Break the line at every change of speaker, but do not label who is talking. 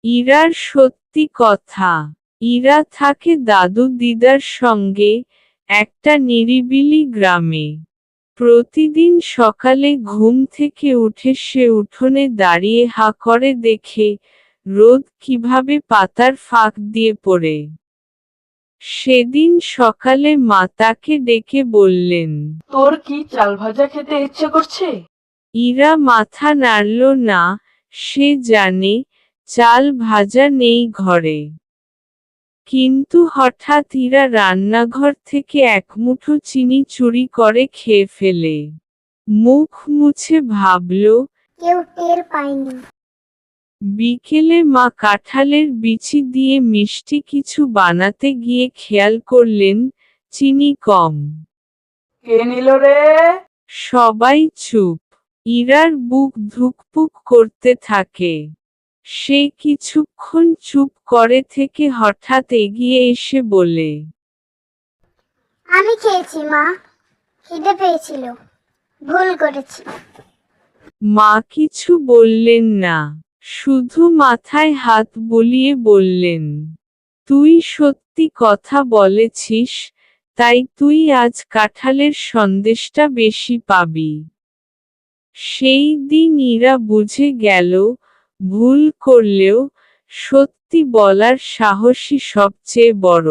ইরার সত্যি কথা, ইরা থাকে দাদু দিদার সঙ্গে একটা নিরিবিলি গ্রামে। প্রতিদিন সকালে ঘুম থেকে উঠে সে উঠোনে দাঁড়িয়ে হা করে দেখে রোদ কিভাবে পাতার ফাঁক দিয়ে পড়ে। সেদিন সকালে মা তাকে ডেকে বললেন,
তোর কি চাল ভাজা খেতে ইচ্ছে করছে?
ইরা মাথা নাড়ল না, সে জানে চাল ভাজা নেই ঘরে। কিন্তু হঠাৎ ইরা রান্নাঘর থেকে এক মুঠো চিনি চুরি করে খেয়ে ফেলে। মুখ মুছে ভাবল,
কেউ টের পায়নি।
বিকেলে মা কাঁঠালের বিচি দিয়ে মিষ্টি কিছু বানাতে গিয়ে খেয়াল করলেন চিনি কম।
কে নিল রে?
সবাই চুপ। ইরার বুক ধুকপুক করতে থাকে। সে কিছুক্ষণ চুপ করে থেকে হঠাৎ এগিয়ে এসে বলে,
আমি খেয়েছি মা, খিদে পেয়েছিল, ভুল করেছি।
মা কিছু বললেন না, শুধু মাথায় হাত বুলিয়ে বললেন, তুই সত্যি কথা বলেছিস, তাই তুই আজ কাঁঠালের সন্দেশটা বেশি পাবি। সেই দিন ইরা বুঝে গেল, ভুল করলেও সত্যি বলার সাহসই সবচেয়ে বড়।